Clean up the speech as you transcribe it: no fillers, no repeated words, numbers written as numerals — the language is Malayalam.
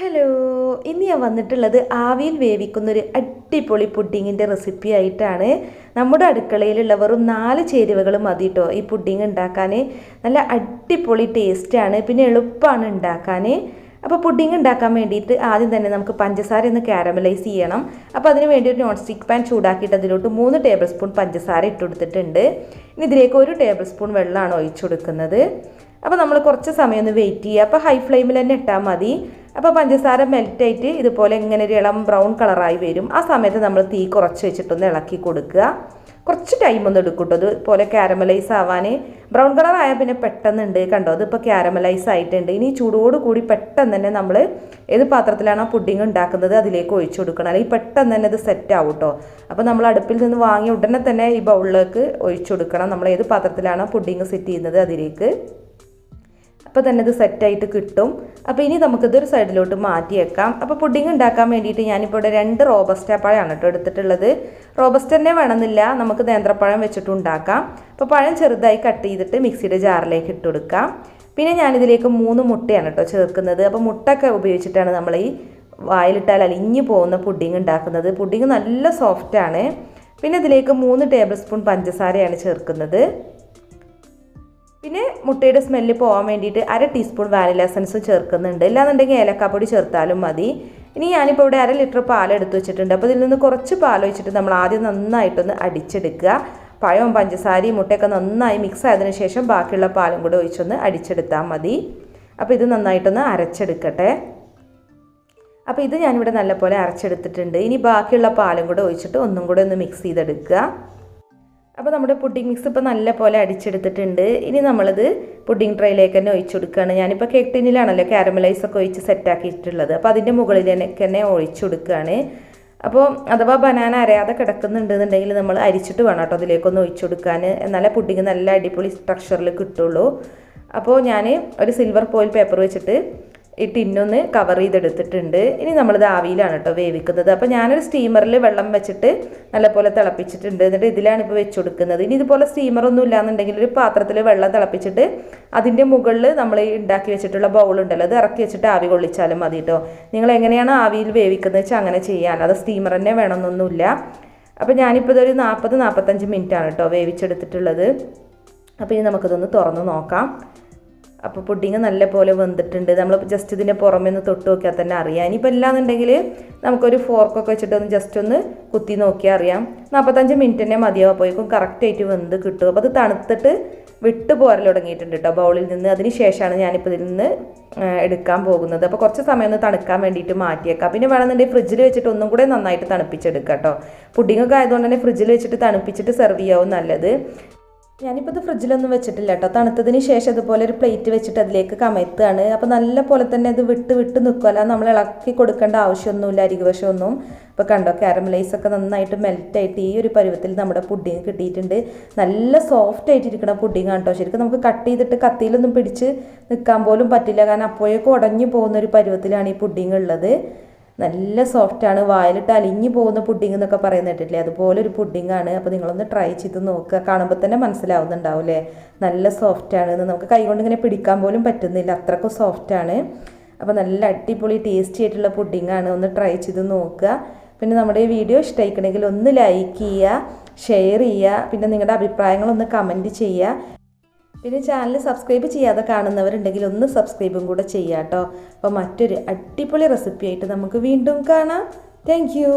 ഹലോ, ഇന്ന് ഞാൻ വന്നിട്ടുള്ളത് ആവിയിൽ വേവിക്കുന്നൊരു അടിപൊളി പുഡിങ്ങിൻ്റെ റെസിപ്പി ആയിട്ടാണ്. നമ്മുടെ അടുക്കളയിലുള്ള വെറും 4 ചേരുവകൾ മതി കേട്ടോ ഈ പുഡിങ് ഉണ്ടാക്കാൻ. നല്ല അടിപൊളി ടേസ്റ്റാണ്, പിന്നെ എളുപ്പമാണ് ഉണ്ടാക്കാൻ. അപ്പോൾ പുഡിങ് ഉണ്ടാക്കാൻ വേണ്ടിയിട്ട് ആദ്യം തന്നെ നമുക്ക് പഞ്ചസാര ഒന്ന് കാരമലൈസ് ചെയ്യണം. അപ്പോൾ അതിന് വേണ്ടി ഒരു നോൺ സ്റ്റിക്ക് പാൻ ചൂടാക്കിയിട്ട് അതിലോട്ട് 3 ടേബിൾ സ്പൂൺ പഞ്ചസാര ഇട്ട് കൊടുത്തിട്ടുണ്ട്. ഇനി ഇതിലേക്ക് 1 ടേബിൾ സ്പൂൺ വെള്ളമാണ് ഒഴിച്ചു കൊടുക്കുന്നത്. അപ്പോൾ നമ്മൾ കുറച്ച് സമയം ഒന്ന് വെയിറ്റ് ചെയ്യുക. അപ്പോൾ ഹൈ ഫ്ലെയിമിൽ തന്നെ ഇട്ടാൽ മതി. അപ്പോൾ പഞ്ചസാര മെൽറ്റായിട്ട് ഇതുപോലെ ഇങ്ങനെ ഒരു ഇളം ബ്രൗൺ കളറായി വരും. ആ സമയത്ത് നമ്മൾ തീ കുറച്ച് വെച്ചിട്ടൊന്ന് ഇളക്കി കൊടുക്കുക. കുറച്ച് ടൈം ഒന്ന് എടുക്കും കേട്ടോ ഇതുപോലെ കാരമലൈസ് ആവാൻ. ബ്രൗൺ കളർ ആയാൽ പിന്നെ പെട്ടെന്നുണ്ട് കണ്ടോ, ഇതിപ്പോൾ കാരമലൈസ് ആയിട്ടുണ്ട്. ഇനി ചൂടോട് കൂടി പെട്ടെന്ന് തന്നെ നമ്മൾ ഏത് പാത്രത്തിലാണ് ആ പുഡിങ് ഉണ്ടാക്കുന്നത് അതിലേക്ക് ഒഴിച്ചു കൊടുക്കണം, അല്ലെങ്കിൽ പെട്ടെന്ന് തന്നെ ഇത് സെറ്റ് ആവും കേട്ടോ. അപ്പോൾ നമ്മൾ അടുപ്പിൽ നിന്ന് വാങ്ങി ഉടനെ തന്നെ ഈ ബൗളിലേക്ക് ഒഴിച്ചു കൊടുക്കണം. നമ്മൾ ഏത് പാത്രത്തിലാണ് പുഡിങ് സെറ്റ് ചെയ്യുന്നത് അതിലേക്ക്. അപ്പോൾ തന്നെ ഇത് സെറ്റായിട്ട് കിട്ടും. അപ്പോൾ ഇനി നമുക്കിതൊരു സൈഡിലോട്ട് മാറ്റി വെക്കാം. അപ്പോൾ പുഡിങ് ഉണ്ടാക്കാൻ വേണ്ടിയിട്ട് ഞാനിപ്പോൾ ഇവിടെ 2 റോബസ്റ്റ പഴമാണ് കേട്ടോ എടുത്തിട്ടുള്ളത്. റോബസ്റ്റ തന്നെ വേണമെന്നില്ല, നമുക്ക് നേന്ത്രപ്പഴം വെച്ചിട്ട് ഉണ്ടാക്കാം. അപ്പോൾ പഴം ചെറുതായി കട്ട് ചെയ്തിട്ട് മിക്സിയുടെ ജാറിലേക്ക് ഇട്ട് കൊടുക്കാം. പിന്നെ ഞാനിതിലേക്ക് 3 മുട്ടയാണ് കേട്ടോ ചേർക്കുന്നത്. അപ്പോൾ മുട്ടയൊക്കെ ഉപയോഗിച്ചിട്ടാണ് നമ്മൾ ഈ വായിലിട്ടാൽ അലിഞ്ഞു പോകുന്ന പുഡിങ് ഉണ്ടാക്കുന്നത്. പുഡിങ് നല്ല സോഫ്റ്റാണ്. പിന്നെ ഇതിലേക്ക് 3 ടേബിൾ സ്പൂൺ പഞ്ചസാരയാണ് ചേർക്കുന്നത്. പിന്നെ മുട്ടയുടെ സ്മെല്ല് പോകാൻ വേണ്ടിയിട്ട് 1/2 ടീസ്പൂൺ വാനില എസൻസ് ചേർക്കുന്നുണ്ട്. ഇല്ലാന്നുണ്ടെങ്കിൽ ഏലക്കാപ്പൊടി ചേർത്താലും മതി. ഇനി ഞാനിപ്പോൾ ഇവിടെ 1/2 ലിറ്റർ പാൽ എടുത്ത് വെച്ചിട്ടുണ്ട്. അപ്പോൾ ഇതിൽ നിന്ന് കുറച്ച് പാൽ ഒഴിച്ചിട്ട് നമ്മൾ ആദ്യം നന്നായിട്ടൊന്ന് അടിച്ചെടുക്കുക. പഴവും പഞ്ചസാരയും മുട്ടയൊക്കെ നന്നായി മിക്സ് ആയതിനു ശേഷം ബാക്കിയുള്ള പാലും കൂടെ ഒഴിച്ചൊന്ന് അടിച്ചെടുത്താൽ മതി. അപ്പോൾ ഇത് നന്നായിട്ടൊന്ന് അരച്ചെടുക്കട്ടെ. അപ്പോൾ ഇത് ഞാനിവിടെ നല്ലപോലെ അരച്ചെടുത്തിട്ടുണ്ട്. ഇനി ബാക്കിയുള്ള പാലും കൂടെ ഒഴിച്ചിട്ട് ഒന്നും കൂടെ ഒന്ന് മിക്സ് ചെയ്തെടുക്കുക. അപ്പോൾ നമ്മുടെ പുഡിംഗ് മിക്സ് ഇപ്പോൾ നല്ല പോലെ അടിച്ചെടുത്തിട്ടുണ്ട്. ഇനി നമ്മളിത് പുഡിംഗ് ട്രേയിലേക്ക് തന്നെ ഒഴിച്ചു കൊടുക്കുകയാണ്. ഞാനിപ്പോൾ കേക്ക് ടിന്നിലാണല്ലോ കാരമലൈസ് ഒക്കെ ഒഴിച്ച് സെറ്റാക്കിയിട്ടുള്ളത്. അപ്പോൾ അതിൻ്റെ മുകളിലേക്ക് തന്നെ ഒഴിച്ചു കൊടുക്കുകയാണ്. അപ്പോൾ അഥവാ ബനാന അരയാതെ കിടക്കുന്നുണ്ടെന്നുണ്ടെങ്കിൽ നമ്മൾ അരിച്ചിട്ട് വേണം കേട്ടോ അതിലേക്കൊന്ന് ഒഴിച്ചു കൊടുക്കാൻ. എന്നാലേ പുഡിംഗ് നല്ല അടിപൊളി സ്ട്രക്ചറിൽ കിട്ടുള്ളൂ. അപ്പോൾ ഞാൻ ഒരു സിൽവർ ഫോയിൽ പേപ്പർ വെച്ചിട്ട് ഈ ടിന്നൊന്ന് കവർ ചെയ്തെടുത്തിട്ടുണ്ട്. ഇനി നമ്മളിത് ആവിയിലാണ് കേട്ടോ വേവിക്കുന്നത്. അപ്പോൾ ഞാനൊരു സ്റ്റീമറിൽ വെള്ളം വെച്ചിട്ട് നല്ലപോലെ തിളപ്പിച്ചിട്ടുണ്ട്. എന്നിട്ട് ഇതിലാണ് ഇപ്പോൾ വെച്ച് കൊടുക്കുന്നത്. ഇനി ഇതുപോലെ സ്റ്റീമറൊന്നും ഇല്ലാന്നുണ്ടെങ്കിൽ ഒരു പാത്രത്തിൽ വെള്ളം തിളപ്പിച്ചിട്ട് അതിൻ്റെ മുകളിൽ നമ്മൾ ഉണ്ടാക്കി വെച്ചിട്ടുള്ള ബൗളുണ്ടല്ലോ അത് ഇറക്കി വെച്ചിട്ട് ആവി കൊള്ളിച്ചാലും മതി കേട്ടോ. നിങ്ങൾ എങ്ങനെയാണ് ആവിയിൽ വേവിക്കുന്നത് വെച്ചാൽ അങ്ങനെ ചെയ്യാൻ, അത് സ്റ്റീമർ തന്നെ വേണമെന്നൊന്നുമില്ല. അപ്പോൾ ഞാനിപ്പോൾ ഇതൊരു 40-45 മിനിറ്റാണ് കേട്ടോ വേവിച്ചെടുത്തിട്ടുള്ളത്. അപ്പോൾ ഇനി നമുക്കിതൊന്ന് തുറന്ന് നോക്കാം. അപ്പോൾ പുഡിങ് നല്ല പോലെ വെന്തിട്ടുണ്ട്. നമ്മൾ ജസ്റ്റ് ഇതിൻ്റെ പുറമേ ഒന്ന് തൊട്ട് നോക്കിയാൽ തന്നെ അറിയാം. ഇനിയിപ്പോൾ ഇല്ലാന്നുണ്ടെങ്കിൽ നമുക്കൊരു ഫോർക്കൊക്കെ വെച്ചിട്ട് ഒന്ന് ജസ്റ്റ് ഒന്ന് കുത്തി നോക്കിയാൽ അറിയാം. 45 മിനിറ്റ് തന്നെ മതിയാവും, അപ്പോഴേക്കും കറക്റ്റായിട്ട് വെന്ത് കിട്ടും. അപ്പോൾ അത് തണുത്തിട്ട് വിട്ട് പോരൽ തുടങ്ങിയിട്ടുണ്ട് കേട്ടോ ബൗളിൽ നിന്ന്. അതിന് ശേഷമാണ് ഞാനിപ്പോൾ ഇതിൽ നിന്ന് എടുക്കാൻ പോകുന്നത്. അപ്പോൾ കുറച്ച് സമയം ഒന്ന് തണുക്കാൻ വേണ്ടിയിട്ട് മാറ്റിയേക്കാം. പിന്നെ വേണമെന്നുണ്ടെങ്കിൽ ഫ്രിഡ്ജിൽ വെച്ചിട്ട് ഒന്നും കൂടെ നന്നായിട്ട് തണുപ്പിച്ചെടുക്കാം കേട്ടോ. പുഡിങ്ങൊക്കെ ആയതുകൊണ്ട് തന്നെ ഫ്രിഡ്ജിൽ വെച്ചിട്ട് തണുപ്പിച്ചിട്ട് സെർവ് ചെയ്യാവും നല്ലത്. ഞാനിപ്പോൾ ഇത് ഫ്രിഡ്ജിലൊന്നും വെച്ചിട്ടില്ല കേട്ടോ. തണുത്തതിന് ശേഷം ഇതുപോലെ ഒരു പ്ലേറ്റ് വെച്ചിട്ട് അതിലേക്ക് കമഴ്ത്തുകയാണ്. അപ്പോൾ നല്ല പോലെ തന്നെ ഇത് വിട്ട് നിൽക്കുമല്ല, നമ്മൾ ഇളക്കി കൊടുക്കേണ്ട ആവശ്യമൊന്നുമില്ല അരികുവശമൊന്നും. ഇപ്പോൾ കണ്ടോ കാരമലൈസ് ഒക്കെ നന്നായിട്ട് മെൽറ്റായിട്ട് ഈ ഒരു പരുവത്തിൽ നമ്മുടെ പുഡിങ് കിട്ടിയിട്ടുണ്ട്. നല്ല സോഫ്റ്റ് ആയിട്ടിരിക്കുന്ന പുഡിങ് ആണ് കേട്ടോ. ശരിക്കും നമുക്ക് കട്ട് ചെയ്തിട്ട് കത്തിയിലൊന്നും പിടിച്ച് നിൽക്കാൻ പോലും പറ്റില്ല, കാരണം അപ്പോഴേക്കും ഉടഞ്ഞു പോകുന്ന ഒരു പരുവത്തിലാണ് ഈ പുഡിങ് ഉള്ളത്. നല്ല സോഫ്റ്റാണ്, വായിലിട്ട് അലിഞ്ഞു പോകുന്ന പുഡിങ് എന്നൊക്കെ പറയുന്നിട്ടില്ലേ, അതുപോലെ ഒരു പുഡിങ്ങാണ്. അപ്പോൾ നിങ്ങളൊന്ന് ട്രൈ ചെയ്ത് നോക്കുക. കാണുമ്പോൾ തന്നെ മനസ്സിലാവുന്നുണ്ടാവില്ലേ നല്ല സോഫ്റ്റാണ്. നമുക്ക് കൈകൊണ്ട് ഇങ്ങനെ പിടിക്കാൻ പോലും പറ്റുന്നില്ല, അത്രക്കും സോഫ്റ്റാണ്. അപ്പോൾ നല്ല അടിപൊളി ടേസ്റ്റി ആയിട്ടുള്ള പുഡിങ്ങാണ്. ഒന്ന് ട്രൈ ചെയ്ത് നോക്കുക. പിന്നെ നമ്മുടെ ഈ വീഡിയോ ഇഷ്ടമായിക്കണമെങ്കിൽ ഒന്ന് ലൈക്ക് ചെയ്യുക, ഷെയർ ചെയ്യുക, പിന്നെ നിങ്ങളുടെ അഭിപ്രായങ്ങളൊന്ന് കമൻറ്റ് ചെയ്യുക. പിന്നെ ചാനൽ സബ്സ്ക്രൈബ് ചെയ്യാതെ കാണുന്നവരുണ്ടെങ്കിൽ ഒന്ന് സബ്സ്ക്രൈബും കൂടെ ചെയ്യാം കേട്ടോ. അപ്പോൾ മറ്റൊരു അടിപൊളി റെസിപ്പി ആയിട്ട് നമുക്ക് വീണ്ടും കാണാം. Thank you.